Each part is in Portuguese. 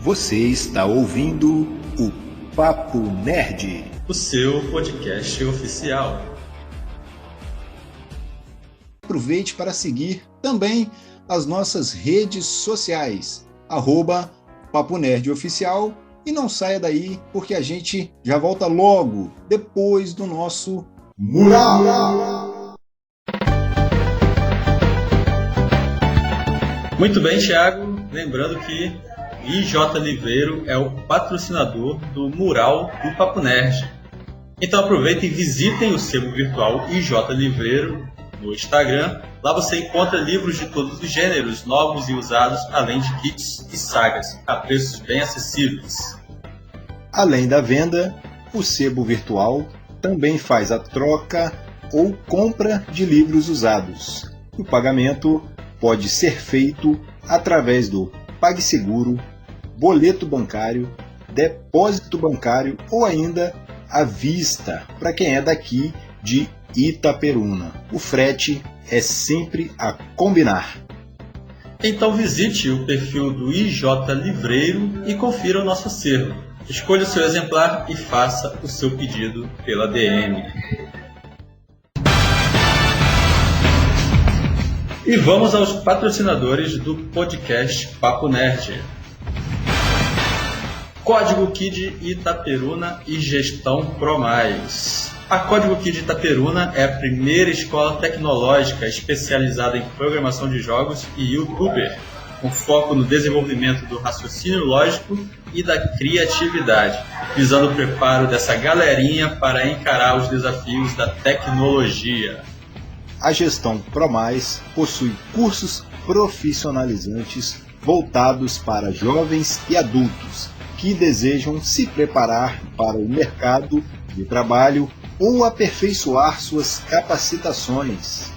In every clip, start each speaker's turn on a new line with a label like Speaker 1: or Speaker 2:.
Speaker 1: Você está ouvindo o Papo Nerd,
Speaker 2: o seu podcast oficial.
Speaker 1: Aproveite para seguir também as nossas redes sociais, @Papo Nerd Oficial, e não saia daí porque a gente já volta logo depois do nosso Mural.
Speaker 2: Muito bem, Thiago. Lembrando que IJ Livreiro é o patrocinador do Mural do Papo Nerd. Então aproveitem e visitem o sebo virtual IJ Livreiro no Instagram. Lá você encontra livros de todos os gêneros, novos e usados, além de kits e sagas, a preços bem acessíveis.
Speaker 1: Além da venda, o sebo virtual também faz a troca ou compra de livros usados. O pagamento pode ser feito através do PagSeguro, boleto bancário, depósito bancário ou ainda à vista, para quem é daqui de Itaperuna. O frete é sempre a combinar.
Speaker 2: Então visite o perfil do IJ Livreiro e confira o nosso acervo. Escolha o seu exemplar e faça o seu pedido pela DM. E vamos aos patrocinadores do podcast Papo Nerd. Código Kid Itaperuna e Gestão ProMais. A Código Kid Itaperuna é a primeira escola tecnológica especializada em programação de jogos e youtuber, com foco no desenvolvimento do raciocínio lógico e da criatividade, visando o preparo dessa galerinha para encarar os desafios da tecnologia.
Speaker 1: A Gestão ProMais possui cursos profissionalizantes voltados para jovens e adultos que desejam se preparar para o mercado de trabalho ou aperfeiçoar suas capacitações.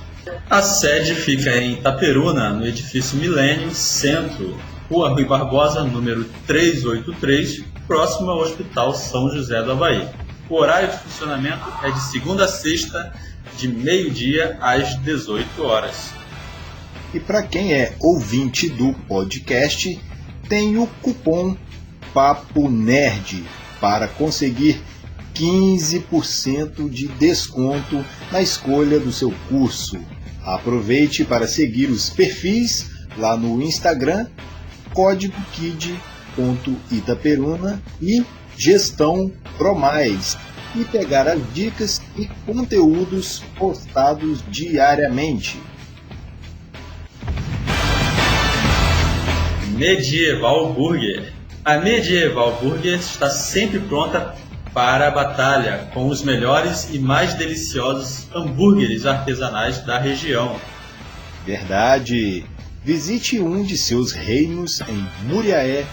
Speaker 2: A sede fica em Itaperuna, no edifício Milênio Centro, Rua Rui Barbosa, número 383, próximo ao Hospital São José do Avaí. O horário de funcionamento é de segunda a sexta, de meio-dia às 18 horas.
Speaker 1: E para quem é ouvinte do podcast, tem o cupom Papo Nerd para conseguir 15% de desconto na escolha do seu curso. Aproveite para seguir os perfis lá no Instagram, códigokid.itaperuna e Gestão ProMais, e pegar as dicas e conteúdos postados diariamente.
Speaker 2: Medieval Burger. A Medieval Burger está sempre pronta para a batalha, com os melhores e mais deliciosos hambúrgueres artesanais da região.
Speaker 1: Verdade! Visite um de seus reinos em Muriaé,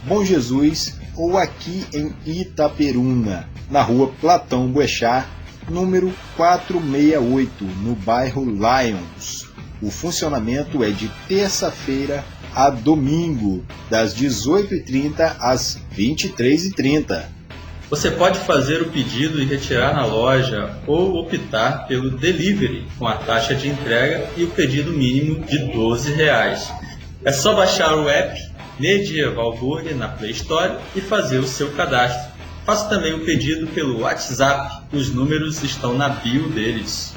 Speaker 1: Bom Jesus ou aqui em Itaperuna, na rua Platão Boechat, número 468, no bairro Lions. O funcionamento é de terça-feira a domingo, das 18h30 às 23h30.
Speaker 2: Você pode fazer o pedido e retirar na loja ou optar pelo delivery, com a taxa de entrega e o pedido mínimo de R$12. É só baixar o app Medieval Burger na Play Store e fazer o seu cadastro. Faça também o pedido pelo WhatsApp, os números estão na bio deles.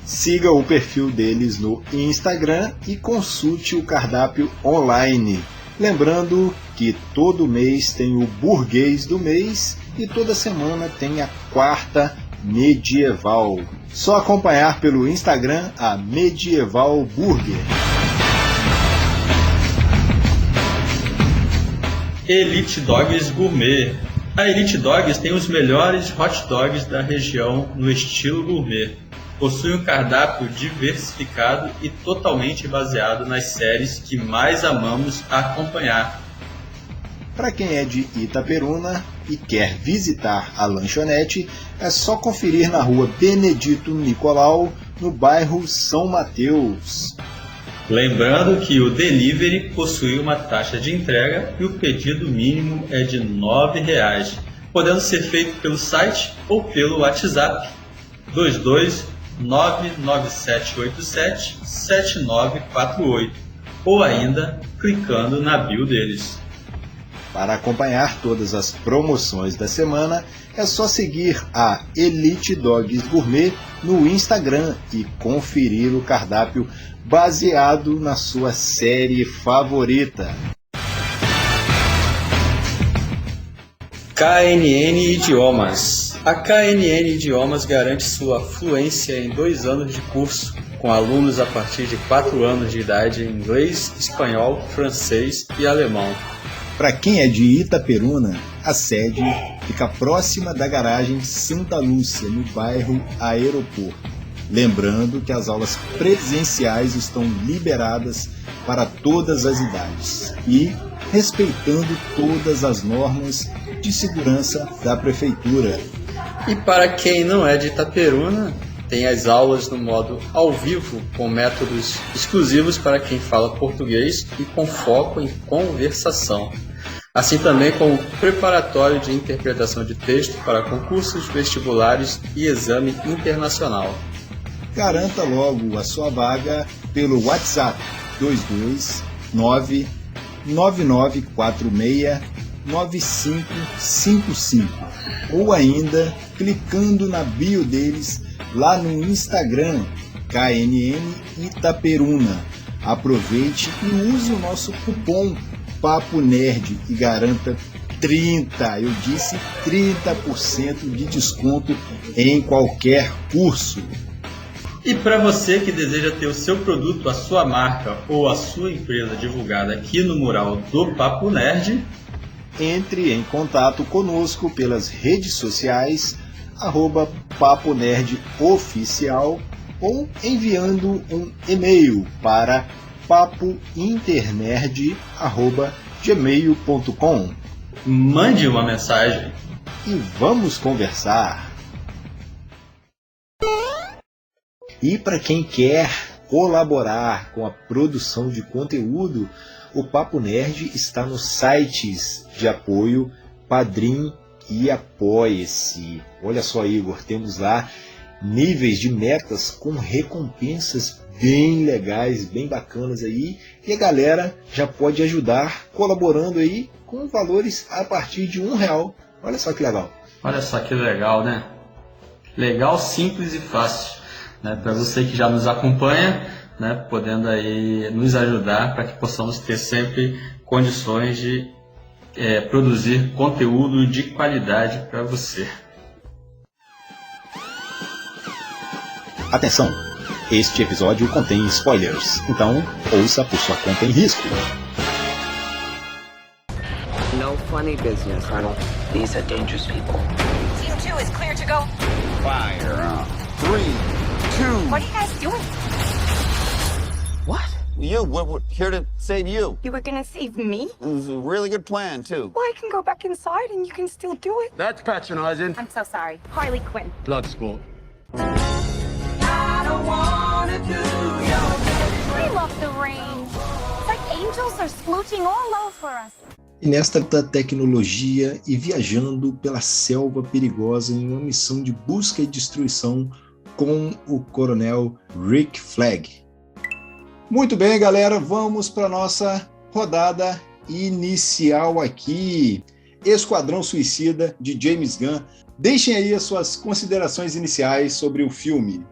Speaker 1: Siga o perfil deles no Instagram e consulte o cardápio online. Lembrando que todo mês tem o burguês do mês e toda semana tem a quarta medieval. Só acompanhar pelo Instagram a Medieval Burger.
Speaker 2: Elite Dogs Gourmet. A Elite Dogs tem os melhores hot dogs da região no estilo gourmet. Possui um cardápio diversificado e totalmente baseado nas séries que mais amamos acompanhar.
Speaker 1: Para quem é de Itaperuna e quer visitar a lanchonete, é só conferir na rua Benedito Nicolau, no bairro São Mateus.
Speaker 2: Lembrando que o delivery possui uma taxa de entrega e o pedido mínimo é de R$9, podendo ser feito pelo site ou pelo WhatsApp 22997877948 ou ainda clicando na bio deles.
Speaker 1: Para acompanhar todas as promoções da semana, é só seguir a Elite Dogs Gourmet no Instagram e conferir o cardápio baseado na sua série favorita.
Speaker 2: KNN Idiomas. A KNN Idiomas garante sua fluência em 2 anos de curso, com alunos a partir de 4 anos de idade em inglês, espanhol, francês e alemão.
Speaker 1: Para quem é de Itaperuna, a sede fica próxima da garagem Santa Lúcia, no bairro Aeroporto. Lembrando que as aulas presenciais estão liberadas para todas as idades e respeitando todas as normas de segurança da prefeitura.
Speaker 2: E para quem não é de Itaperuna, tem as aulas no modo ao vivo, com métodos exclusivos para quem fala português e com foco em conversação. Assim também como preparatório de interpretação de texto para concursos, vestibulares e exame internacional.
Speaker 1: Garanta logo a sua vaga pelo WhatsApp 229 9946 9555 ou ainda clicando na bio deles lá no Instagram, KNN Itaperuna. Aproveite e use o nosso cupom Papo Nerd e garanta 30% de desconto em qualquer curso.
Speaker 2: E para você que deseja ter o seu produto, a sua marca ou a sua empresa divulgada aqui no mural do Papo Nerd,
Speaker 1: entre em contato conosco pelas redes sociais, @Papo Nerd Oficial, ou enviando um e-mail para papointernerd@gmail.com.
Speaker 2: Mande uma mensagem
Speaker 1: e vamos conversar. E para quem quer colaborar com a produção de conteúdo, o Papo Nerd está nos sites de apoio Padrim e Apoia-se. Olha só, Igor, temos lá níveis de metas com recompensas bem legais, bem bacanas aí, e a galera já pode ajudar colaborando aí com valores a partir de R$1. Olha só que legal.
Speaker 2: Olha só que legal, né? Legal, simples e fácil, né? Para você que já nos acompanha, né? Podendo aí nos ajudar para que possamos ter sempre condições de produzir conteúdo de qualidade para você.
Speaker 1: Atenção! Este episódio contém spoilers, então ouça por sua conta em risco.
Speaker 3: No funny business, Arnold. These are dangerous people.
Speaker 4: Team 2 is clear to go.
Speaker 5: Fire. 3, 2.
Speaker 4: What are you guys doing?
Speaker 5: What? We're here to save you.
Speaker 4: You were gonna save me?
Speaker 5: It was a really good plan, too.
Speaker 4: Well, I can go back inside and you can still do it.
Speaker 5: That's patronizing.
Speaker 4: I'm so sorry. Harley Quinn.
Speaker 5: Blood sport.
Speaker 4: I love the rain. It's like angels are splooching all over us.
Speaker 1: E nesta tecnologia e viajando pela selva perigosa em uma missão de busca e destruição com o coronel Rick Flag. Muito bem, galera, vamos para a nossa rodada inicial aqui. Esquadrão Suicida, de James Gunn. Deixem aí as suas considerações iniciais sobre o filme.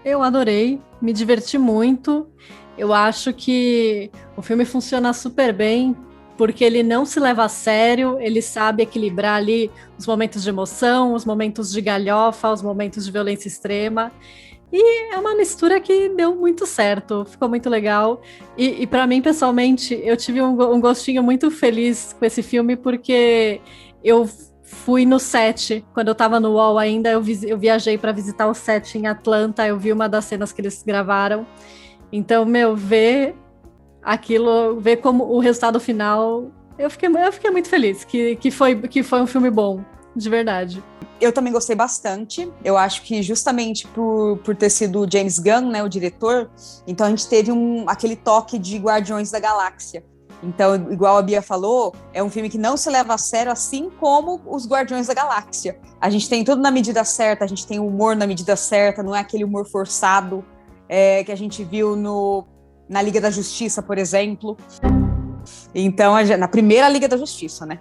Speaker 6: Eu adorei, me diverti muito. Eu acho que o filme funciona super bem, porque ele não se leva a sério, ele sabe equilibrar ali os momentos de emoção, os momentos de galhofa, os momentos de violência extrema. E é uma mistura que deu muito certo, ficou muito legal. E para mim, pessoalmente, eu tive um gostinho muito feliz com esse filme, porque eu fui no set, quando eu estava no UOL ainda, eu viajei para visitar o set em Atlanta, eu vi uma das cenas que eles gravaram. Então, ver aquilo, ver como o resultado final, eu fiquei muito feliz, que foi um filme bom, de verdade.
Speaker 7: Eu também gostei bastante. Eu acho que justamente por ter sido o James Gunn, né, o diretor, então a gente teve aquele toque de Guardiões da Galáxia. Então, igual a Bia falou, é um filme que não se leva a sério, assim como os Guardiões da Galáxia. A gente tem tudo na medida certa, a gente tem o humor na medida certa, não é aquele humor forçado que a gente viu na Liga da Justiça, por exemplo. Então, na primeira Liga da Justiça, né?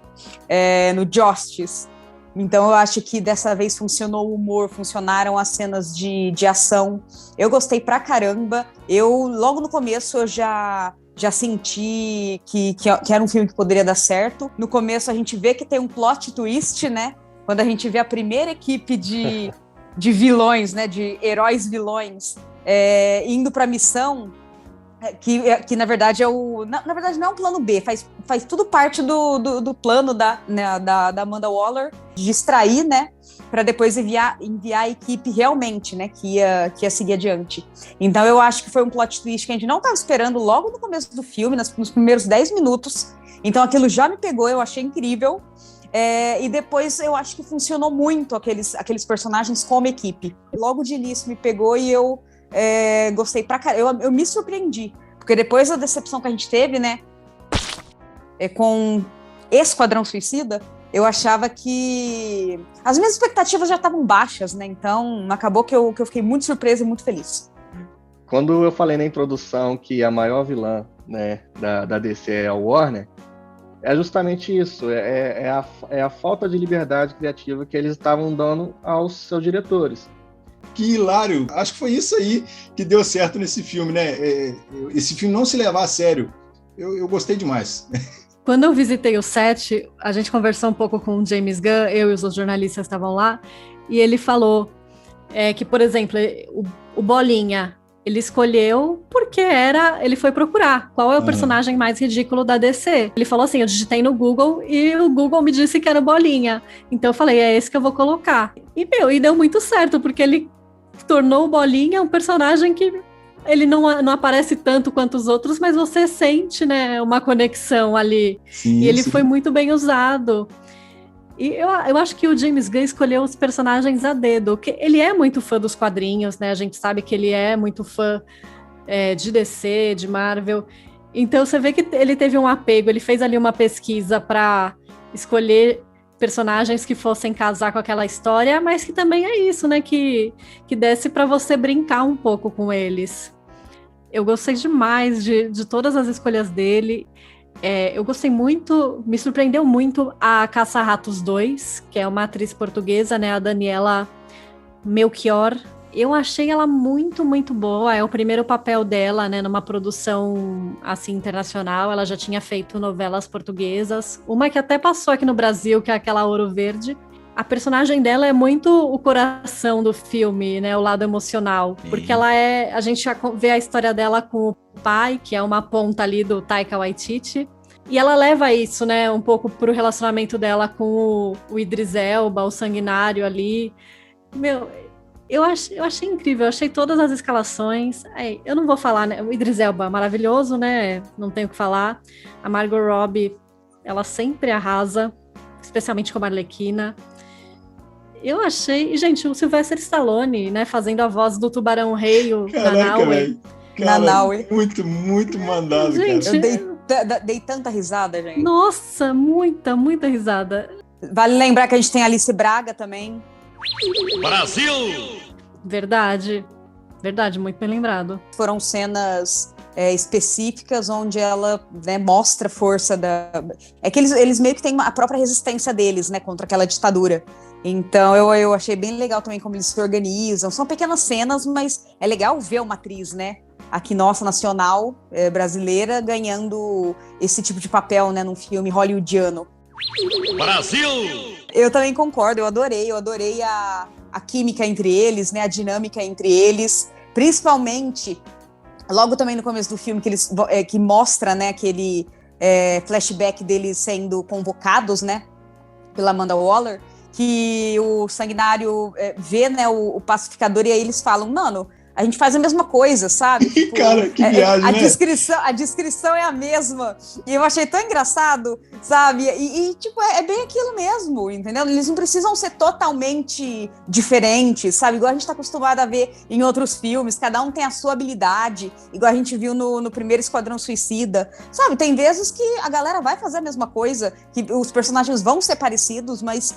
Speaker 7: No Justice. Então, eu acho que dessa vez funcionou o humor, funcionaram as cenas de ação. Eu gostei pra caramba. Logo no começo, eu já senti que era um filme que poderia dar certo. No começo, a gente vê que tem um plot twist, né? Quando a gente vê a primeira equipe de vilões, né? De heróis vilões, indo pra missão, que na verdade na verdade não é um plano B, faz tudo parte do plano da Amanda Waller, de distrair, né? Para depois enviar a equipe realmente, né? Que ia seguir adiante. Então eu acho que foi um plot twist que a gente não estava esperando logo no começo do filme, nos primeiros 10 minutos. Então aquilo já me pegou, eu achei incrível. E depois eu acho que funcionou muito aqueles personagens como equipe. Logo de início me pegou e eu gostei pra caramba. Eu me surpreendi, porque depois da decepção que a gente teve, né, com Esquadrão Suicida, eu achava que as minhas expectativas já estavam baixas, né? Então acabou que eu fiquei muito surpresa e muito feliz.
Speaker 8: Quando eu falei na introdução que a maior vilã, né, da DC é a Warner, é justamente isso, é a falta de liberdade criativa que eles estavam dando aos seus diretores.
Speaker 1: Que hilário! Acho que foi isso aí que deu certo nesse filme, né? Esse filme não se levar a sério. Eu gostei demais.
Speaker 6: Quando eu visitei o set, a gente conversou um pouco com o James Gunn, eu e os outros jornalistas estavam lá, e ele falou que, por exemplo, o Bolinha, ele escolheu porque ele foi procurar qual é o personagem mais ridículo da DC. Ele falou assim, eu digitei no Google e o Google me disse que era o Bolinha. Então eu falei, é esse que eu vou colocar. E deu muito certo, porque ele tornou o Bolinha um personagem que ele não aparece tanto quanto os outros, mas você sente, né, uma conexão ali.
Speaker 1: Sim,
Speaker 6: e ele
Speaker 1: sim.
Speaker 6: foi muito bem usado. E eu acho que o James Gunn escolheu os personagens a dedo, que ele é muito fã dos quadrinhos, né? A gente sabe que ele é muito fã de DC, de Marvel. Então você vê que ele teve um apego, ele fez ali uma pesquisa para escolher personagens que fossem casar com aquela história, mas que também é isso, né? Que desse para você brincar um pouco com eles. Eu gostei demais de todas as escolhas dele. Eu gostei muito, me surpreendeu muito a Caça-Ratos 2, que é uma atriz portuguesa, né, a Daniela Melchior. Eu achei ela muito, muito boa, é o primeiro papel dela, né, numa produção, assim, internacional. Ela já tinha feito novelas portuguesas, uma que até passou aqui no Brasil, que é aquela Ouro Verde. A personagem dela é muito o coração do filme, né, o lado emocional, porque a gente já vê a história dela com o pai, que é uma ponta ali do Taika Waititi, e ela leva isso, né, um pouco pro relacionamento dela com o Idris Elba, o sanguinário ali. Eu achei incrível, eu achei todas as escalações. Eu não vou falar, né, o Idris Elba maravilhoso, né, não tenho o que falar. A Margot Robbie, ela sempre arrasa, especialmente como Arlequina. Eu achei... Gente, o Sylvester Stallone, né, fazendo a voz do Tubarão Rei, o Nanaue.
Speaker 7: Nanaue.
Speaker 1: Muito, muito mandado,
Speaker 6: gente,
Speaker 1: cara.
Speaker 7: Eu dei tanta risada, gente.
Speaker 6: Nossa, muita, muita risada.
Speaker 7: Vale lembrar que a gente tem Alice Braga também.
Speaker 5: Brasil!
Speaker 6: Verdade, muito bem lembrado.
Speaker 7: Foram cenas específicas onde ela, né, mostra a força da... É que eles meio que têm a própria resistência deles, né, contra aquela ditadura. Então eu achei bem legal também como eles se organizam. São pequenas cenas, mas é legal ver uma atriz, né, aqui nossa, nacional, brasileira, ganhando esse tipo de papel, né, num filme hollywoodiano.
Speaker 5: Brasil!
Speaker 7: Eu também concordo, eu adorei a química entre eles, né, a dinâmica entre eles, principalmente logo também no começo do filme que mostra, né, aquele flashback deles sendo convocados, né, pela Amanda Waller, que o sanguinário vê, né, o pacificador, e aí eles falam, mano, a gente faz a mesma coisa, sabe? Tipo,
Speaker 1: cara, que viagem, né?
Speaker 7: A descrição é a mesma. E eu achei tão engraçado, sabe? Tipo, é bem aquilo mesmo, entendeu? Eles não precisam ser totalmente diferentes, sabe? Igual a gente tá acostumado a ver em outros filmes, cada um tem a sua habilidade, igual a gente viu no primeiro Esquadrão Suicida, sabe? Tem vezes que a galera vai fazer a mesma coisa, que os personagens vão ser parecidos, mas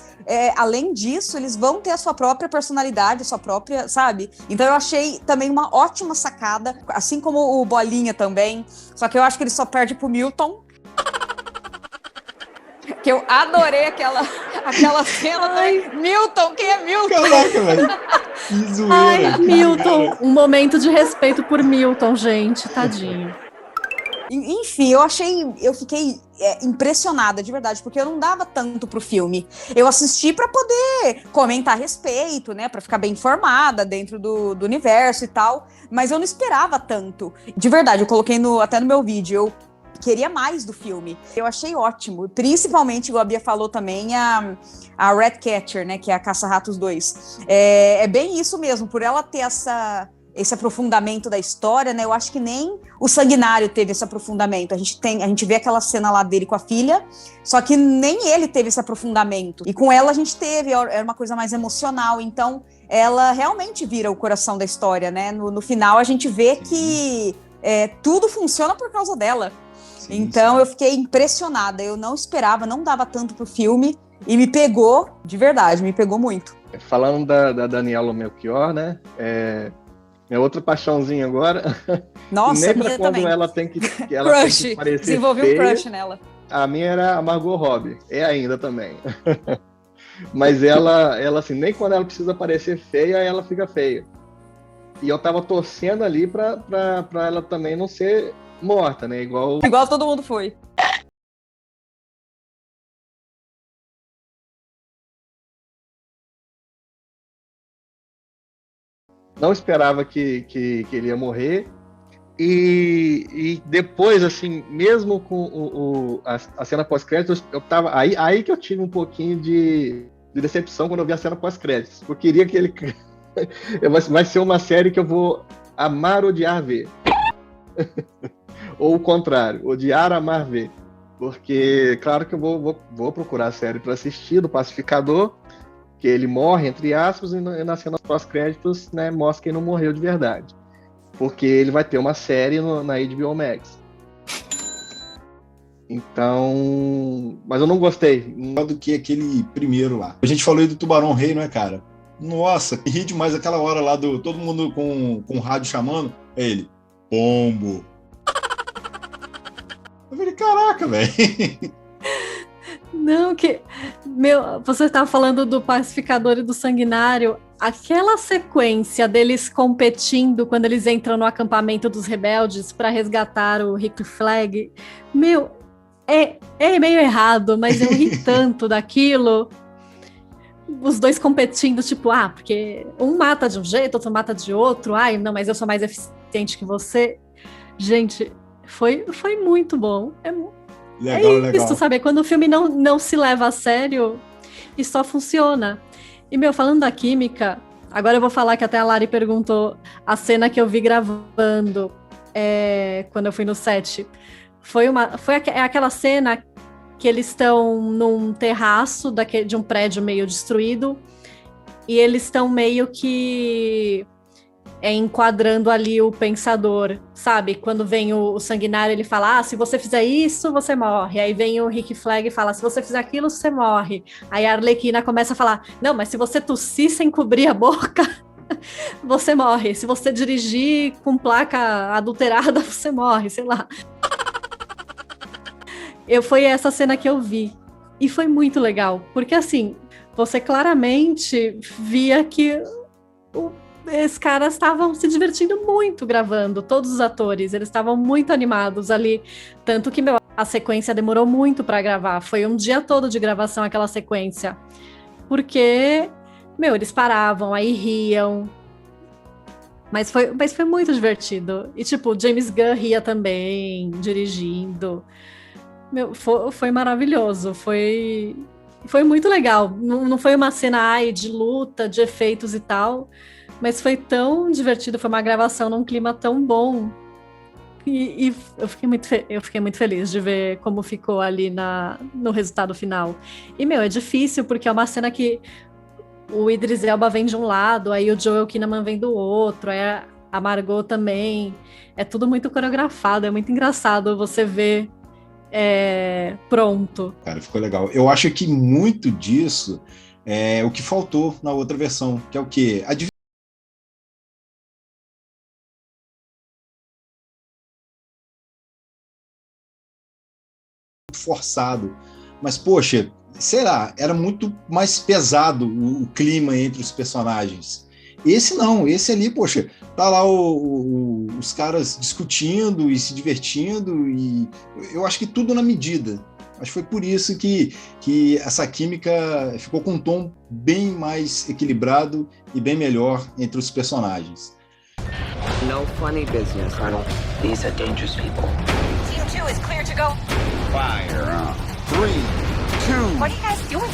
Speaker 7: além disso, eles vão ter a sua própria personalidade, a sua própria, sabe? Então eu achei também uma ótima sacada, assim como o Bolinha também, só que eu acho que ele só perde pro Milton. que eu adorei aquela cena também. Milton, quem é Milton?
Speaker 1: Caraca, velho. Que zoeira.
Speaker 6: Ai,
Speaker 1: que
Speaker 6: Milton,
Speaker 1: zoeira.
Speaker 6: um momento de respeito por Milton, gente, tadinho.
Speaker 7: Enfim, eu fiquei impressionada, de verdade, porque eu não dava tanto pro filme. Eu assisti para poder comentar a respeito, né, para ficar bem informada dentro do universo e tal, mas eu não esperava tanto. De verdade, eu coloquei até no meu vídeo, eu queria mais do filme. Eu achei ótimo, principalmente, igual a Bia falou também, a Ratcatcher, né, que é a Caça-Ratos 2. É bem isso mesmo, por ela ter esse aprofundamento da história, né? Eu acho que nem o Sanguinário teve esse aprofundamento. A gente vê aquela cena lá dele com a filha, só que nem ele teve esse aprofundamento. E com ela a gente teve, era uma coisa mais emocional. Então, ela realmente vira o coração da história, né? No final a gente vê que tudo funciona por causa dela.
Speaker 1: Sim,
Speaker 7: então,
Speaker 1: sim.
Speaker 7: eu fiquei impressionada. Eu não esperava, não dava tanto pro filme. E me pegou, de verdade, me pegou muito.
Speaker 8: Falando da Daniela Melchior, né? Minha outra paixãozinha agora.
Speaker 7: Nossa,
Speaker 8: nem
Speaker 7: a minha
Speaker 8: pra quando
Speaker 7: também.
Speaker 8: ela tem que
Speaker 7: Crush.
Speaker 8: parecer
Speaker 7: Desenvolvi
Speaker 8: feia,
Speaker 7: um crush nela.
Speaker 8: A minha era a Margot Robbie. É ainda também. Mas ela, assim, nem quando ela precisa parecer feia, ela fica feia. E eu tava torcendo ali pra ela também não ser morta, né? Igual
Speaker 7: Todo mundo foi.
Speaker 8: não esperava que ele ia morrer. E depois, assim, mesmo com a cena pós-créditos, eu tava. Aí que eu tive um pouquinho de decepção quando eu vi a cena pós-créditos. Eu queria que ele. Vai ser uma série que eu vou amar, odiar, ver. Ou o contrário, odiar, amar, ver. Porque, claro que eu vou procurar a série para assistir, do Pacificador, que ele morre, entre aspas, e na cena pós-créditos, né, mostra que ele não morreu de verdade. Porque ele vai ter uma série na HBO Max. Então... Mas eu não gostei.
Speaker 1: Do que aquele primeiro lá. A gente falou aí do Tubarão Rei, não é, cara? Nossa, ri demais aquela hora lá do todo mundo com o rádio chamando. É ele, pombo. Eu falei, caraca, velho.
Speaker 6: Não, você estava falando do Pacificador e do Sanguinário. Aquela sequência deles competindo quando eles entram no acampamento dos rebeldes para resgatar o Rick Flag, é meio errado, mas eu ri tanto daquilo. Os dois competindo, tipo, porque um mata de um jeito, outro mata de outro. Ai, não, mas eu sou mais eficiente que você. Gente, foi muito bom.
Speaker 1: Legal.
Speaker 6: Isso, sabe? Quando o filme não se leva a sério e só funciona. E, falando da química, agora eu vou falar que até a Lari perguntou a cena que eu vi gravando quando eu fui no set. Foi aquela cena que eles estão num terraço de um prédio meio destruído e eles estão meio que enquadrando ali o pensador, sabe? Quando vem o Sanguinário, ele fala, se você fizer isso, você morre. Aí vem o Rick Flag e fala, se você fizer aquilo, você morre. Aí a Arlequina começa a falar, não, mas se você tossir sem cobrir a boca, você morre. Se você dirigir com placa adulterada, você morre, sei lá. Foi essa cena que eu vi. E foi muito legal, porque assim, você claramente via que esses caras estavam se divertindo muito gravando, todos os atores, eles estavam muito animados ali, tanto que a sequência demorou muito para gravar, foi um dia todo de gravação aquela sequência, porque, eles paravam, aí riam, mas foi muito divertido, e tipo, James Gunn ria também, dirigindo, foi maravilhoso, foi muito legal, não foi uma cena de luta, de efeitos e tal, mas foi tão divertido, foi uma gravação num clima tão bom. E eu fiquei muito feliz de ver como ficou ali no resultado final. E, é difícil, porque é uma cena que o Idris Elba vem de um lado, aí o Joel Kinnaman vem do outro, aí a Margot também. É tudo muito coreografado, é muito engraçado você ver pronto.
Speaker 1: Cara, ficou legal. Eu acho que muito disso é o que faltou na outra versão, que é o quê? Forçado. mas poxa, sei lá, era muito mais pesado o clima entre os personagens. Esse não, esse ali, poxa, tá lá os caras discutindo e se divertindo, e eu acho que tudo na medida. Acho que foi por isso que essa química ficou com um tom bem mais equilibrado e bem melhor entre os personagens.
Speaker 3: No funny business, Arnold. These are dangerous people.
Speaker 4: Team 2 is clear to go.
Speaker 5: Fire. 3, 2.
Speaker 4: What are you guys doing?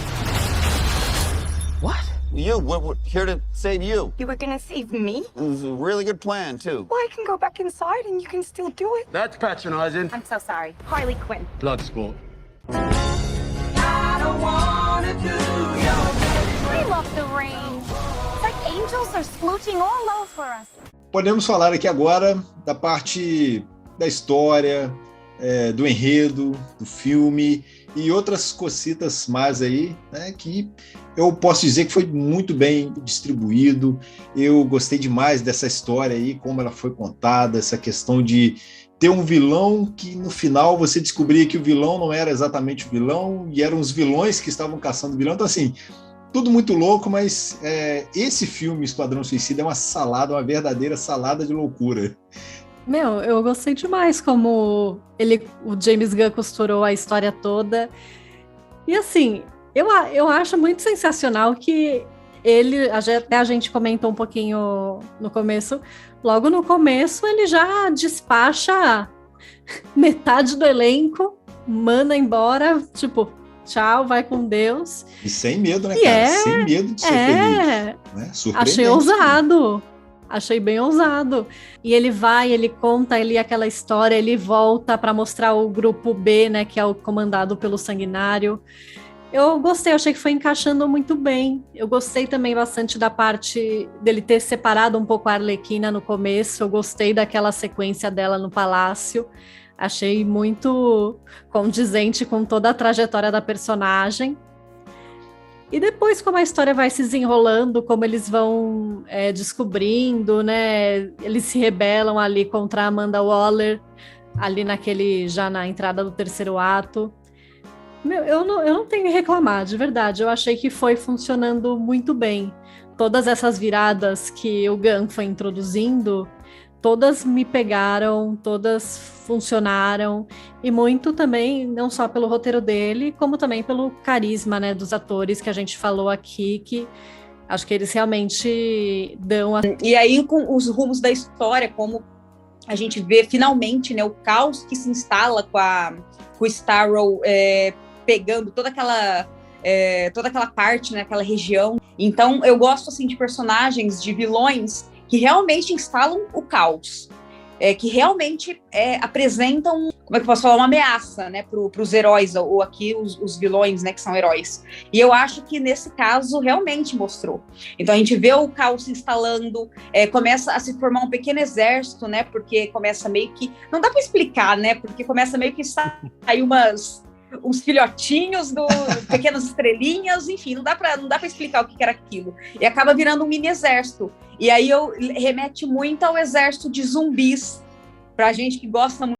Speaker 5: What? We're here to save you.
Speaker 4: You were gonna save me?
Speaker 5: It was a really good plan, too.
Speaker 4: Well, I can go back inside and you can still do it.
Speaker 5: That's patronizing.
Speaker 4: I'm so sorry. Harley Quinn.
Speaker 5: Blood sport.
Speaker 4: I love the rain. It's like angels are splooching all over us.
Speaker 1: Podemos falar aqui agora da parte da história, do enredo, do filme e outras cositas mais aí, né, que eu posso dizer que foi muito bem distribuído. Eu gostei demais dessa história aí, como ela foi contada, essa questão de ter um vilão que no final você descobria que o vilão não era exatamente o vilão e eram os vilões que estavam caçando o vilão. Então, assim, tudo muito louco, mas esse filme, Esquadrão Suicida, é uma salada, uma verdadeira salada de loucura.
Speaker 6: Meu, eu gostei demais como o James Gunn costurou a história toda. E assim, eu acho muito sensacional que até a gente comentou um pouquinho no começo, logo no começo ele já despacha metade do elenco, manda embora, tipo, tchau, vai com Deus.
Speaker 1: E sem medo, né, cara? Sem medo de ser feliz. Né?
Speaker 6: Achei ousado. Achei bem ousado. E ele conta aquela história, ele volta para mostrar o grupo B, né, que é o comandado pelo Sanguinário. Eu gostei, eu achei que foi encaixando muito bem. Eu gostei também bastante da parte dele ter separado um pouco a Arlequina no começo. Eu gostei daquela sequência dela no palácio. Achei muito condizente com toda a trajetória da personagem. E depois, como a história vai se desenrolando, como eles vão descobrindo, né? Eles se rebelam ali contra a Amanda Waller, ali já na entrada do terceiro ato. Eu não tenho que reclamar, de verdade. Eu achei que foi funcionando muito bem. Todas essas viradas que o Gunn foi introduzindo, todas me pegaram, todas funcionaram, e muito também, não só pelo roteiro dele, como também pelo carisma, né, dos atores que a gente falou aqui, que acho que eles realmente dão...
Speaker 7: E aí, com os rumos da história, como a gente vê finalmente, né, o caos que se instala com o Starro pegando toda aquela parte, né, aquela região. Então, eu gosto, assim, de personagens, de vilões que realmente instalam o caos, que realmente apresentam, como é que eu posso falar, uma ameaça, né, para os heróis, ou aqui os vilões, né, que são heróis. E eu acho que nesse caso realmente mostrou. Então a gente vê o caos se instalando, começa a se formar um pequeno exército, né, porque começa meio que, não dá para explicar, né, porque começa meio que sair uns filhotinhos, pequenas estrelinhas, enfim, não dá para explicar o que era aquilo. E acaba virando um mini exército. E aí remete muito ao exército de zumbis, pra gente que gosta muito.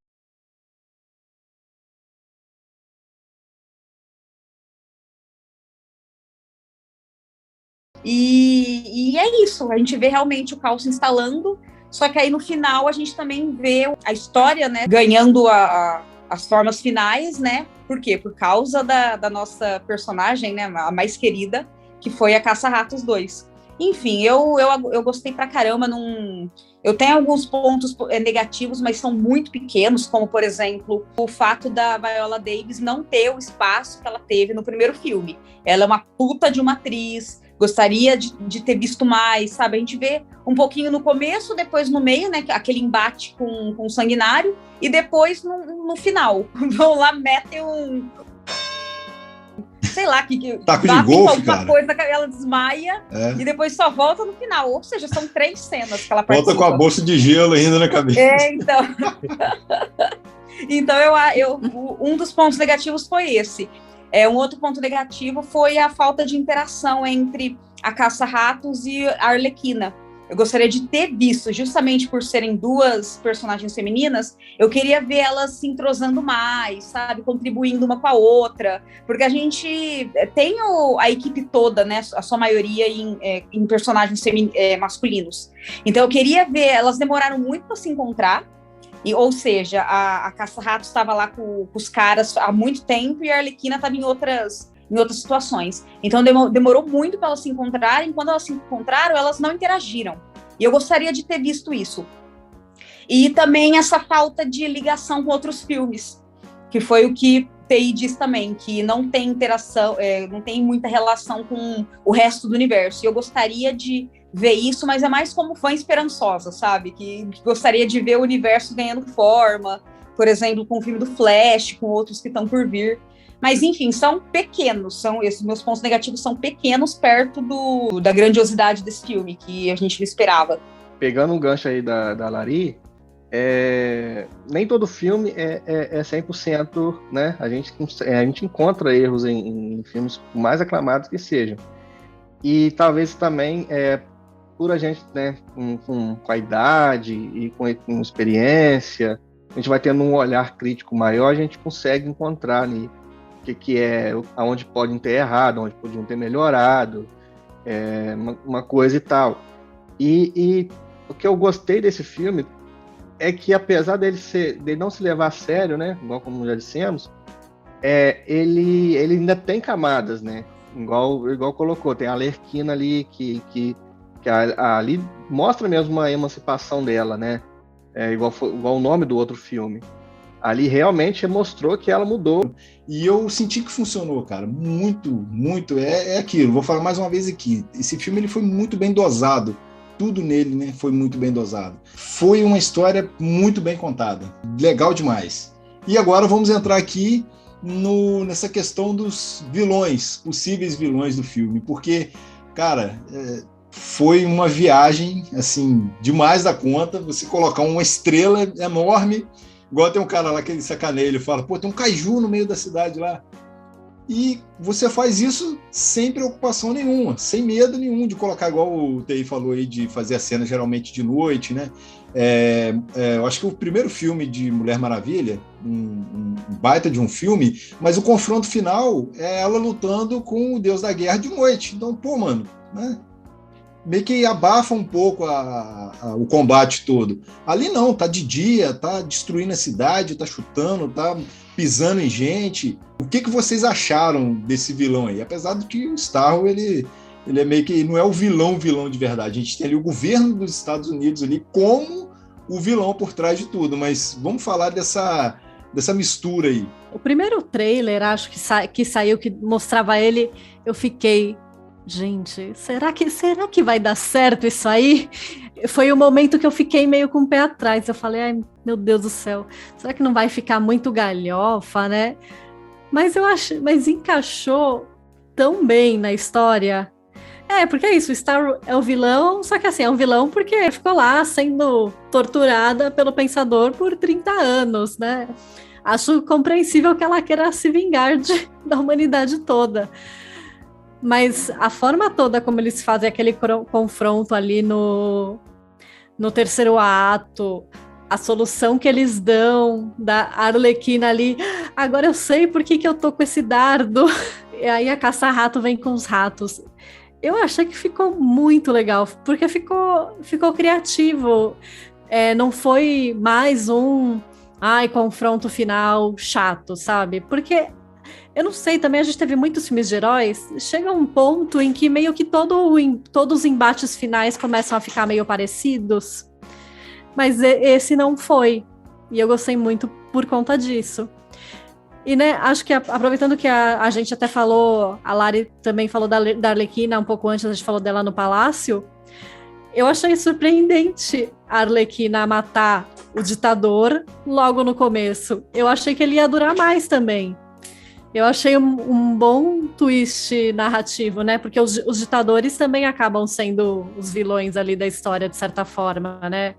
Speaker 7: E é isso, a gente vê realmente o caos se instalando, só que aí no final a gente também vê a história, né, ganhando as formas finais, né? Por quê? Por causa da nossa personagem, né? A mais querida, que foi a Caça-Ratos 2. Enfim, eu gostei pra caramba. Eu tenho alguns pontos negativos, mas são muito pequenos, como, por exemplo, o fato da Viola Davis não ter o espaço que ela teve no primeiro filme. Ela é uma puta de uma atriz, gostaria de ter visto mais, sabe? A gente vê um pouquinho no começo, depois no meio, né? Aquele embate com o Sanguinário, e depois no final. Vão lá, metem sei lá, que
Speaker 1: taco de golfe,
Speaker 7: alguma coisa, ela desmaia e depois só volta no final. Ou seja, são 3 cenas que ela participa.
Speaker 1: Volta com a bolsa de gelo ainda na cabeça.
Speaker 7: Então. Então, um dos pontos negativos foi esse. Um outro ponto negativo foi a falta de interação entre a Caça-Ratos e a Arlequina. eu gostaria de ter visto, justamente por serem duas personagens femininas, eu queria ver elas se entrosando mais, sabe, contribuindo uma com a outra, porque a gente tem a equipe toda, né, a sua maioria em personagens masculinos, então eu queria ver, elas demoraram muito para se encontrar, ou seja, a Caça-Ratos estava lá com os caras há muito tempo e a Arlequina estava em outras situações. Então demorou muito para elas se encontrarem. Quando elas se encontraram, elas não interagiram. E eu gostaria de ter visto isso. E também essa falta de ligação com outros filmes, que foi o que TI diz também, que não tem interação, não tem muita relação com o resto do universo. E eu gostaria de ver isso, mas é mais como fã esperançosa, sabe? Que gostaria de ver o universo ganhando forma, por exemplo, com o filme do Flash, com outros que estão por vir. Mas, enfim, são pequenos, esses meus pontos negativos são pequenos perto da grandiosidade desse filme, que a gente esperava.
Speaker 8: Pegando um gancho aí da Lari, nem todo filme é 100%, né? A gente encontra erros em filmes mais aclamados que sejam. E talvez também, por a gente, né, com a idade e com experiência, a gente vai tendo um olhar crítico maior, a gente consegue encontrar ali que aonde podem ter errado, onde podiam ter melhorado, uma coisa e tal. E o que eu gostei desse filme é que, apesar dele não se levar a sério, né, igual como já dissemos, ele ainda tem camadas, né, igual colocou, tem a Arlequina ali que ali mostra mesmo uma emancipação dela, né, igual o nome do outro filme. Ali realmente mostrou que ela mudou.
Speaker 1: E eu senti que funcionou, cara, muito, muito, é aquilo, vou falar mais uma vez aqui, esse filme ele foi muito bem dosado, tudo nele, né, foi muito bem dosado. Foi uma história muito bem contada, legal demais. E agora vamos entrar aqui nessa questão dos vilões, possíveis vilões do filme, porque, cara, foi uma viagem, assim, demais da conta, você colocar uma estrela enorme, igual tem um cara lá que ele sacaneia, ele fala, pô, tem um kaiju no meio da cidade lá. E você faz isso sem preocupação nenhuma, sem medo nenhum de colocar, igual o TI falou aí, de fazer a cena geralmente de noite, né? Eu acho que o primeiro filme de Mulher Maravilha, um baita de um filme, mas o confronto final é ela lutando com o Deus da Guerra de noite. Então, pô, mano, né? Meio que abafa um pouco o combate todo. Ali não, tá de dia, tá destruindo a cidade, tá chutando, tá pisando em gente. O que vocês acharam desse vilão aí? Apesar de que o Starro, ele é meio que, não é o vilão de verdade. A gente tem ali o governo dos Estados Unidos ali como o vilão por trás de tudo, mas vamos falar dessa mistura aí.
Speaker 6: O primeiro trailer, acho que saiu, que mostrava ele, eu fiquei... Gente, será que vai dar certo isso aí? Foi o momento que eu fiquei meio com o pé atrás. Eu falei, ai, meu Deus do céu, será que não vai ficar muito galhofa, né? Mas encaixou tão bem na história. Porque é isso, o Starro é o vilão, só que assim, é um vilão porque ficou lá sendo torturada pelo Pensador por 30 anos, né? Acho compreensível que ela queira se vingar da humanidade toda. Mas a forma toda como eles fazem aquele confronto ali no terceiro ato, a solução que eles dão da Arlequina ali, agora eu sei por que eu tô com esse dardo, e aí a Caça-Rato vem com os ratos. Eu achei que ficou muito legal, porque ficou criativo, não foi mais um confronto final chato, sabe? Porque... Eu não sei, também a gente teve muitos filmes de heróis, chega um ponto em que meio que todos os embates finais começam a ficar meio parecidos, mas esse não foi, e eu gostei muito por conta disso. E, né, acho que aproveitando que a gente até falou, a Lari também falou da Arlequina um pouco antes, a gente falou dela no Palácio, eu achei surpreendente a Arlequina matar o ditador logo no começo. Eu achei que ele ia durar mais também. Eu achei um bom twist narrativo, né? Porque os ditadores também acabam sendo os vilões ali da história, de certa forma, né?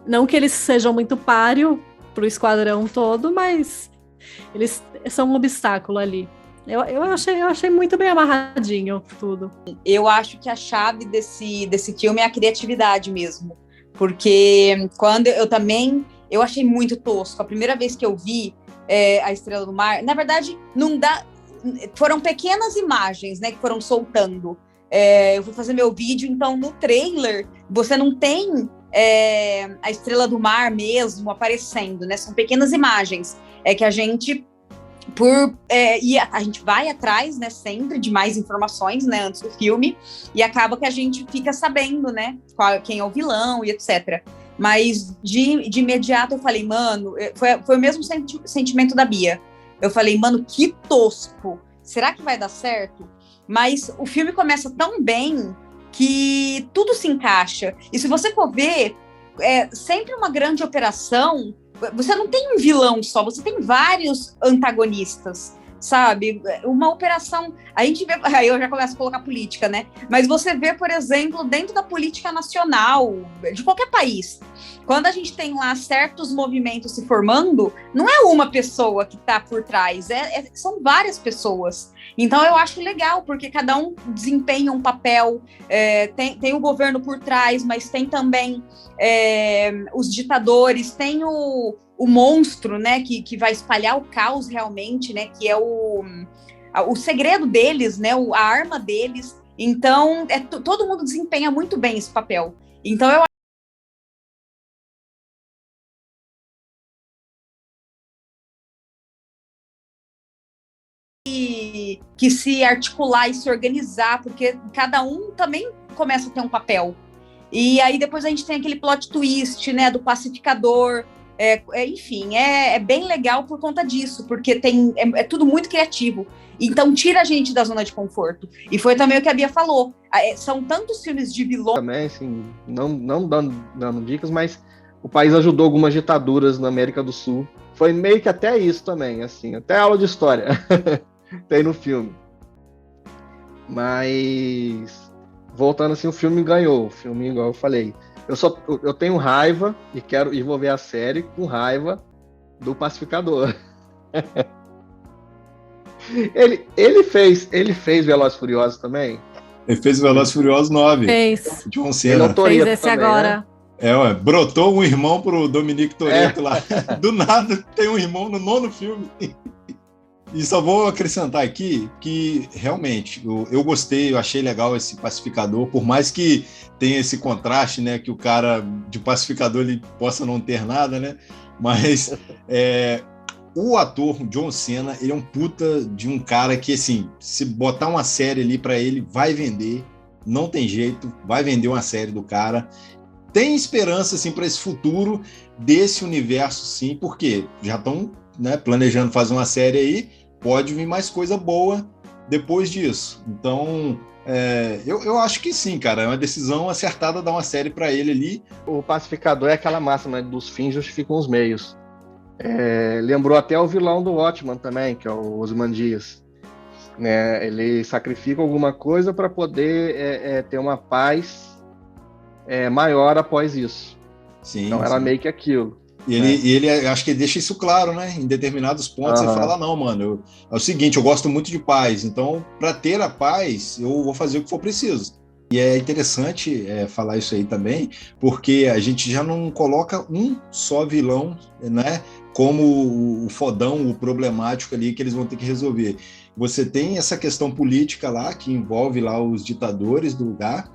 Speaker 6: Não que eles sejam muito páreo pro esquadrão todo, mas eles são um obstáculo ali. Eu achei muito bem amarradinho tudo.
Speaker 7: Eu acho que a chave desse filme é a criatividade mesmo. Porque quando eu achei muito tosco. A primeira vez que eu vi A Estrela do Mar, na verdade, não dá. Foram pequenas imagens, né, que foram soltando. Eu fui fazer meu vídeo, então no trailer você não tem a Estrela do Mar mesmo aparecendo, né? São pequenas imagens. Que a gente e a gente vai atrás, né, sempre de mais informações, né, antes do filme, e acaba que a gente fica sabendo, né, quem é o vilão e etc. Mas de imediato eu falei, mano, foi o mesmo sentimento da Bia. Eu falei, mano, que tosco. Será que vai dar certo? Mas o filme começa tão bem que tudo se encaixa. E se você for ver, sempre uma grande operação. Você não tem um vilão só, você tem vários antagonistas, sabe? Uma operação... A gente vê... Aí eu já começo a colocar política, né? Mas você vê, por exemplo, dentro da política nacional, de qualquer país, quando a gente tem lá certos movimentos se formando, não é uma pessoa que está por trás, são várias pessoas. Então eu acho legal, porque cada um desempenha um papel, tem o governo por trás, mas tem também os ditadores, tem o monstro, né, que vai espalhar o caos realmente, né, que é o segredo deles, né, a arma deles. Então todo mundo desempenha muito bem esse papel. Então eu que se articular e se organizar, porque cada um também começa a ter um papel. E aí depois a gente tem aquele plot twist, né, do pacificador. Enfim, é bem legal por conta disso, porque é tudo muito criativo. Então tira a gente da zona de conforto. E foi também o que a Bia falou. São tantos filmes de vilão.
Speaker 8: Também, assim, não dando dicas, mas o país ajudou algumas ditaduras na América do Sul. Foi meio que até isso também, assim, até aula de história tem no filme. Mas voltando assim, o filme ganhou. O filme, igual eu falei, eu tenho raiva e vou ver a série com raiva do pacificador. ele fez Velozes e Furiosos também?
Speaker 1: Ele fez Velozes e Furiosos 9.
Speaker 6: Fez.
Speaker 1: John Cena.
Speaker 6: Fez esse também, agora.
Speaker 1: Né? Brotou um irmão pro Dominique Toretto lá. Do nada tem um irmão no 9º filme. E só vou acrescentar aqui que, realmente, eu gostei, eu achei legal esse pacificador, por mais que tenha esse contraste, né, que o cara de pacificador ele possa não ter nada, né, mas o ator, John Cena, ele é um puta de um cara que, assim, se botar uma série ali pra ele, vai vender, não tem jeito, vai vender uma série do cara. Tem esperança, assim, para esse futuro desse universo, sim, porque já estão, né, planejando fazer uma série aí, pode vir mais coisa boa depois disso. Então, eu acho que sim, cara, é uma decisão acertada dar uma série para ele ali.
Speaker 8: O pacificador é aquela máxima, né, dos fins justificam os meios. Lembrou até o vilão do Watchmen também, que é o Ozymandias. Né? Ele sacrifica alguma coisa para poder ter uma paz maior após isso.
Speaker 1: Sim,
Speaker 8: então era meio que aquilo.
Speaker 1: E ele acho que ele deixa isso claro, né? Em determinados pontos ele fala, não, mano, é o seguinte, eu gosto muito de paz, então para ter a paz eu vou fazer o que for preciso. E é interessante falar isso aí também, porque a gente já não coloca um só vilão, né, como o fodão, o problemático ali que eles vão ter que resolver. Você tem essa questão política lá, que envolve lá os ditadores do lugar.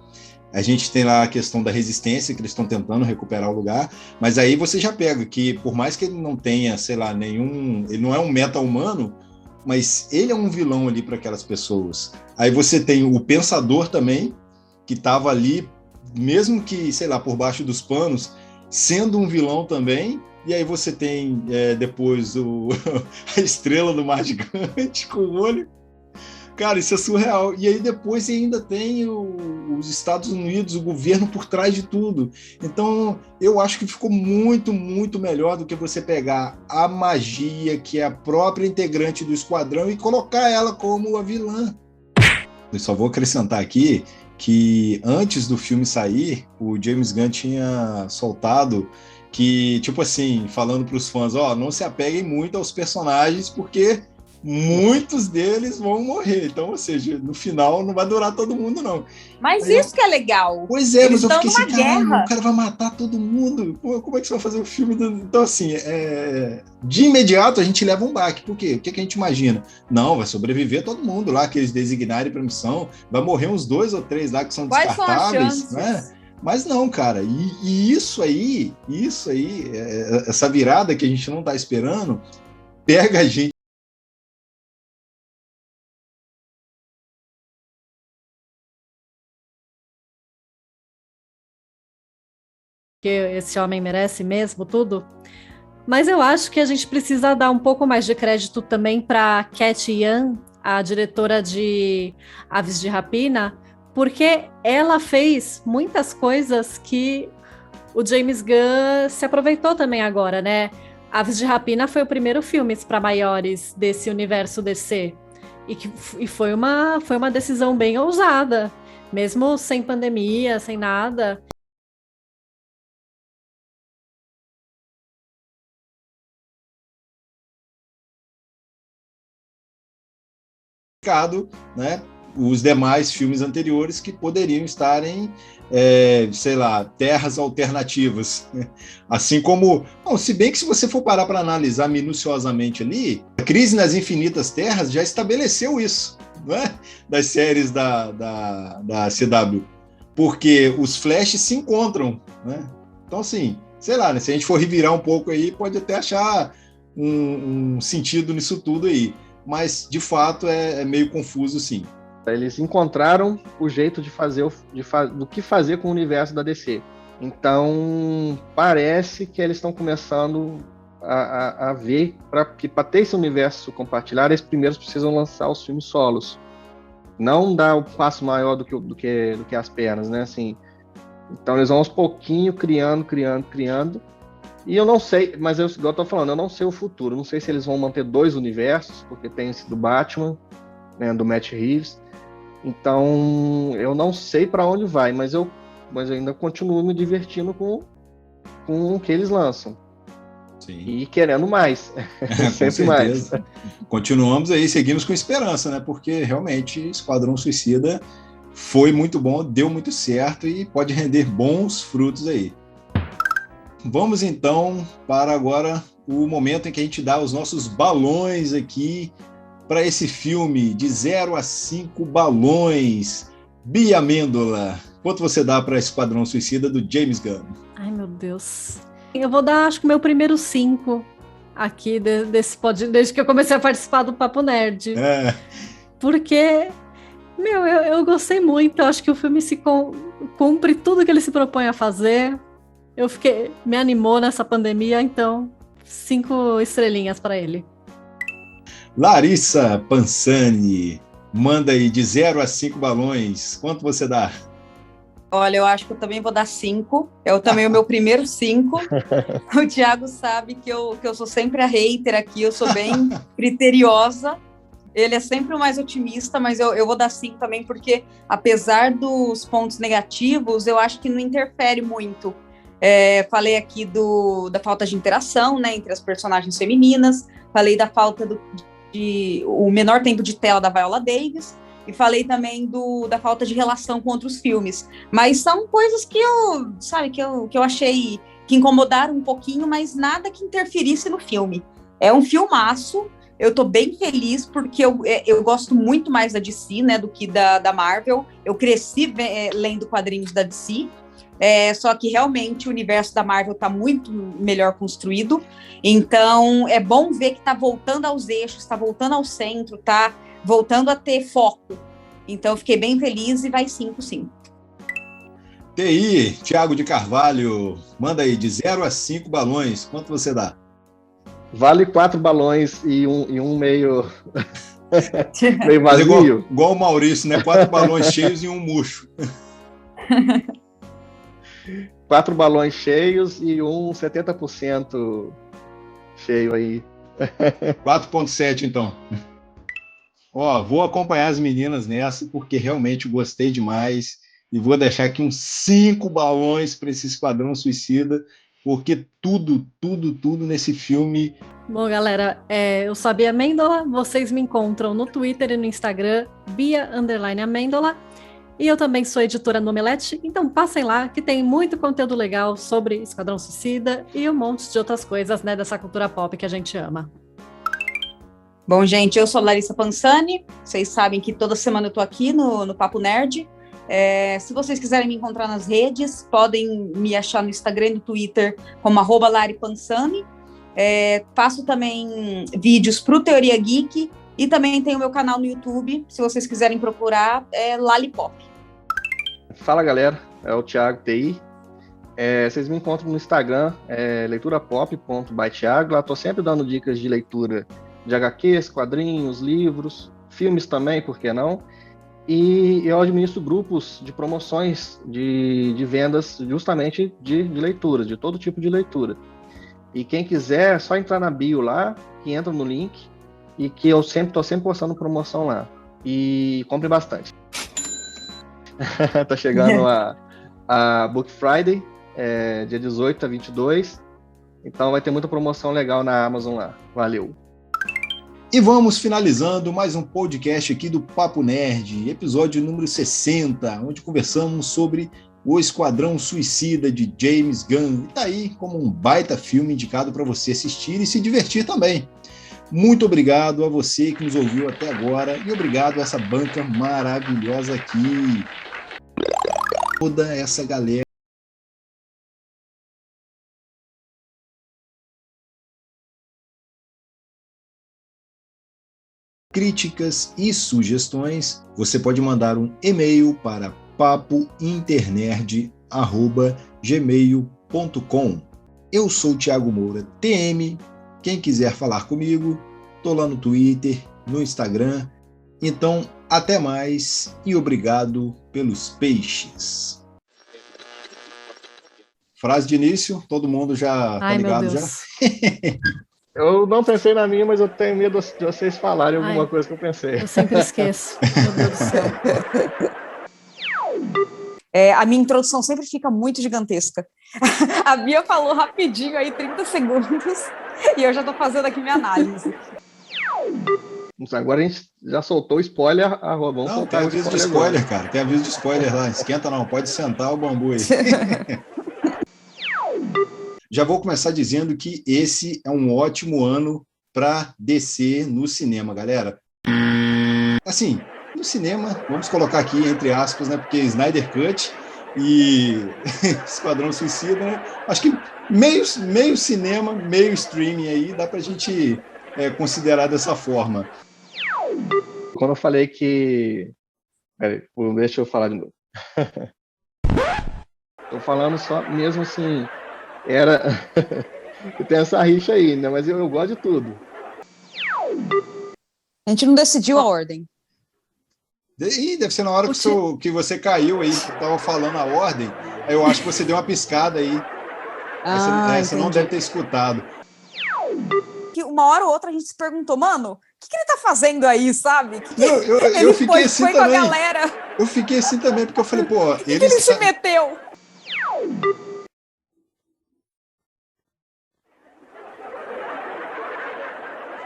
Speaker 1: A gente tem lá a questão da resistência, que eles estão tentando recuperar o lugar, mas aí você já pega que, por mais que ele não tenha, sei lá, ele não é um meta-humano, mas ele é um vilão ali para aquelas pessoas. Aí você tem o Pensador também, que estava ali, mesmo que, sei lá, por baixo dos panos, sendo um vilão também, e aí você tem depois a Estrela do Mar Gigante com o olho. Cara, isso é surreal. E aí depois você ainda tem os Estados Unidos, o governo por trás de tudo. Então, eu acho que ficou muito, muito melhor do que você pegar a magia, que é a própria integrante do esquadrão, e colocar ela como a vilã. Eu só vou acrescentar aqui que antes do filme sair, o James Gunn tinha soltado que, tipo assim, falando para os fãs, não se apeguem muito aos personagens, porque muitos deles vão morrer. Então, ou seja, no final não vai durar todo mundo, não.
Speaker 7: Mas
Speaker 1: Aí
Speaker 7: isso que é legal.
Speaker 1: Pois é,
Speaker 7: Eles
Speaker 1: mas eu
Speaker 7: estão
Speaker 1: fiquei assim,
Speaker 7: numa
Speaker 1: caralho,
Speaker 7: guerra.
Speaker 1: o cara vai matar todo mundo. Pô, como é que você vai fazer o filme? Então, assim, de imediato a gente leva um baque. Por quê? O que a gente imagina? Não, vai sobreviver todo mundo lá que eles designarem para missão. Vai morrer uns 2 ou 3 lá que são
Speaker 7: Quais são as
Speaker 1: descartáveis,
Speaker 7: chances?
Speaker 1: né? Mas não, cara. E isso aí, essa virada que a gente não está esperando, pega a gente.
Speaker 6: Que esse homem merece mesmo tudo. Mas eu acho que a gente precisa dar um pouco mais de crédito também para Cat Yan, a diretora de Aves de Rapina, porque ela fez muitas coisas que o James Gunn se aproveitou também agora, né? Aves de Rapina foi o primeiro filme para maiores desse universo DC. E foi uma decisão bem ousada, mesmo sem pandemia, sem nada.
Speaker 1: Né, os demais filmes anteriores que poderiam estar em, sei lá, terras alternativas. Assim como, bom, se bem que se você for parar para analisar minuciosamente ali, a Crise nas Infinitas Terras já estabeleceu isso, não é? Das séries da CW, porque os Flash se encontram, né? Então, assim, sei lá, né, se a gente for revirar um pouco aí, pode até achar um sentido nisso tudo aí. Mas, de fato, é meio confuso, sim.
Speaker 8: Eles encontraram o jeito de fazer do que fazer com o universo da DC. Então, parece que eles estão começando a ver que para ter esse universo compartilhado, eles primeiro precisam lançar os filmes solos. Não dar o passo maior do que as pernas, né? Assim, então, eles vão aos pouquinhos criando. E eu não sei, mas igual eu tô falando, eu não sei o futuro. Não sei se eles vão manter 2 universos, porque tem esse do Batman, né, do Matt Reeves. Então, eu não sei para onde vai, mas eu ainda continuo me divertindo com o que eles lançam.
Speaker 1: Sim.
Speaker 8: E querendo mais. Sempre mais.
Speaker 1: Continuamos aí, seguimos com esperança, né? Porque realmente Esquadrão Suicida foi muito bom, deu muito certo e pode render bons frutos aí. Vamos então para agora o momento em que a gente dá os nossos balões aqui para esse filme de 0 a 5 balões. Bia Amêndola, quanto você dá para Esquadrão Suicida do James Gunn?
Speaker 6: Ai, meu Deus. Eu vou dar, acho que o meu primeiro 5 aqui desse podcast, desde que eu comecei a participar do Papo Nerd. Porque, eu gostei muito. Eu acho que o filme cumpre tudo que ele se propõe a fazer. Me animou nessa pandemia, então 5 estrelinhas para ele.
Speaker 1: Larissa Pansani, manda aí de 0 a 5 balões. Quanto você dá?
Speaker 7: Olha, eu acho que eu também vou dar 5. É também o meu primeiro 5. O Thiago sabe que eu sou sempre a hater aqui, eu sou bem criteriosa. Ele é sempre o mais otimista, mas eu vou dar 5 também, porque apesar dos pontos negativos, eu acho que não interfere muito. Falei aqui da falta de interação, né, entre as personagens femininas, falei da falta o menor tempo de tela da Viola Davis, e falei também da falta de relação com outros filmes. Mas são coisas que eu achei que incomodaram um pouquinho, mas nada que interferisse no filme. É um filmaço, eu tô bem feliz, porque eu gosto muito mais da DC, né, do que da Marvel. Eu cresci lendo quadrinhos da DC, só que realmente o universo da Marvel está muito melhor construído, então é bom ver que está voltando aos eixos, está voltando ao centro, está voltando a ter foco. Então fiquei bem feliz e vai 5, sim.
Speaker 1: TI, Thiago de Carvalho, manda aí de 0 a 5 balões, quanto você dá?
Speaker 8: Vale 4 balões e um meio vazio.
Speaker 1: Igual o Maurício, né? 4 balões cheios e um murcho.
Speaker 8: 4 balões cheios e um 70% cheio aí.
Speaker 1: 4,7 então. Vou acompanhar as meninas nessa, porque realmente gostei demais. E vou deixar aqui uns 5 balões para esse Esquadrão Suicida, porque tudo nesse filme...
Speaker 6: Bom, galera, eu sou a Bia Amêndola, vocês me encontram no Twitter e no Instagram, Bia_Amêndola, e eu também sou editora no Omelete, então passem lá, que tem muito conteúdo legal sobre Esquadrão Suicida e um monte de outras coisas, né, dessa cultura pop que a gente ama.
Speaker 7: Bom, gente, eu sou a Larissa Pansani, vocês sabem que toda semana eu tô aqui no Papo Nerd. Se vocês quiserem me encontrar nas redes, podem me achar no Instagram e no Twitter como @LariPansani. Faço também vídeos pro Teoria Geek e também tenho o meu canal no YouTube, se vocês quiserem procurar, é Lalipop.
Speaker 8: Fala, galera, é o Thiago TI. Vocês me encontram no Instagram, leiturapop.byThiago. Lá tô sempre dando dicas de leitura de HQs, quadrinhos, livros, filmes também, por que não? E eu administro grupos de promoções de vendas justamente de leitura, de todo tipo de leitura. E quem quiser, é só entrar na bio lá, que entra no link, e que eu tô sempre postando promoção lá. E compre bastante. Tá chegando a Book Friday, dia 18 a 22. Então vai ter muita promoção legal na Amazon lá. Valeu!
Speaker 1: E vamos finalizando mais um podcast aqui do Papo Nerd, episódio número 60, onde conversamos sobre O Esquadrão Suicida de James Gunn. E tá aí como um baita filme indicado para você assistir e se divertir também. Muito obrigado a você que nos ouviu até agora e obrigado a essa banca maravilhosa aqui. Toda essa galera. Críticas e sugestões, você pode mandar um e-mail para papointernerd@gmail.com. Eu sou o Thiago Moura, TM. Quem quiser falar comigo, tô lá no Twitter, no Instagram. Então, até mais e obrigado pelos peixes. Frase de início, todo mundo já tá ligado já?
Speaker 8: Eu não pensei na minha, mas eu tenho medo de vocês falarem alguma coisa que eu pensei.
Speaker 6: Eu sempre esqueço. Meu Deus do céu.
Speaker 7: A minha introdução sempre fica muito gigantesca. A Bia falou rapidinho aí, 30 segundos, e eu já tô fazendo aqui minha análise.
Speaker 8: Agora a gente já soltou o spoiler, vamos
Speaker 1: não,
Speaker 8: soltar
Speaker 1: tem aviso de spoiler, cara. Tem aviso de spoiler lá. Esquenta não, pode sentar o bambu aí. Já vou começar dizendo que esse é um ótimo ano para DC no cinema, galera. Assim, no cinema, vamos colocar aqui entre aspas, né? Porque Snyder Cut e Esquadrão Suicida, né? Acho que meio cinema, meio streaming aí, dá pra gente considerar dessa forma.
Speaker 8: Quando eu falei que... Peraí, deixa eu falar de novo. Tô falando só mesmo assim... Tem essa rixa aí, né? Mas eu gosto de tudo.
Speaker 7: A gente não decidiu a ordem.
Speaker 1: Deve ser na hora que você caiu aí, que tava falando a ordem. Aí eu acho que você deu uma piscada aí. Essa não deve ter escutado.
Speaker 7: Que uma hora ou outra a gente se perguntou, mano, o que ele tá fazendo aí, sabe?
Speaker 1: Eu fiquei assim
Speaker 7: foi
Speaker 1: também.
Speaker 7: Com a galera.
Speaker 1: Eu fiquei assim também, porque eu falei, pô...
Speaker 7: Ele se meteu.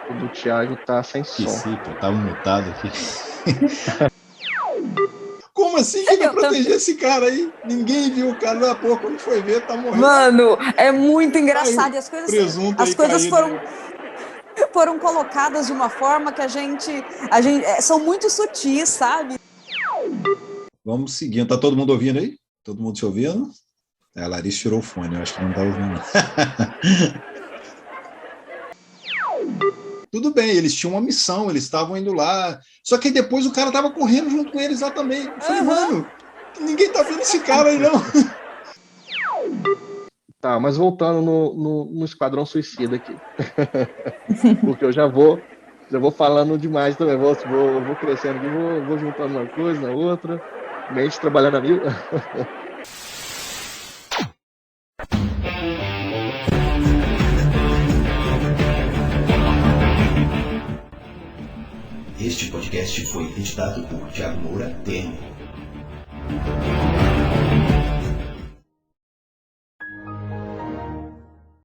Speaker 8: O do Thiago tá sem som.
Speaker 1: Esqueci, pô, tava mutado aqui. Como assim que vai proteger esse cara aí? Ninguém viu o cara, pô, quando foi ver, tá morrendo.
Speaker 7: Mano, é muito engraçado. E as coisas foram colocadas de uma forma que a gente são muito sutis, sabe?
Speaker 1: Vamos seguindo. Tá todo mundo ouvindo aí? Todo mundo te ouvindo? A Larissa tirou o fone, eu acho que não tá ouvindo. Tudo bem, eles tinham uma missão, eles estavam indo lá. Só que depois o cara tava correndo junto com eles lá também. Eu falei, mano, ninguém tá vendo esse cara aí, não.
Speaker 8: Tá, mas voltando no Esquadrão Suicida aqui. Porque eu já vou falando demais também. Vou crescendo aqui, vou juntando uma coisa na outra. Mente trabalhando a mil.
Speaker 1: Este podcast foi editado por Thiago Moura, TM.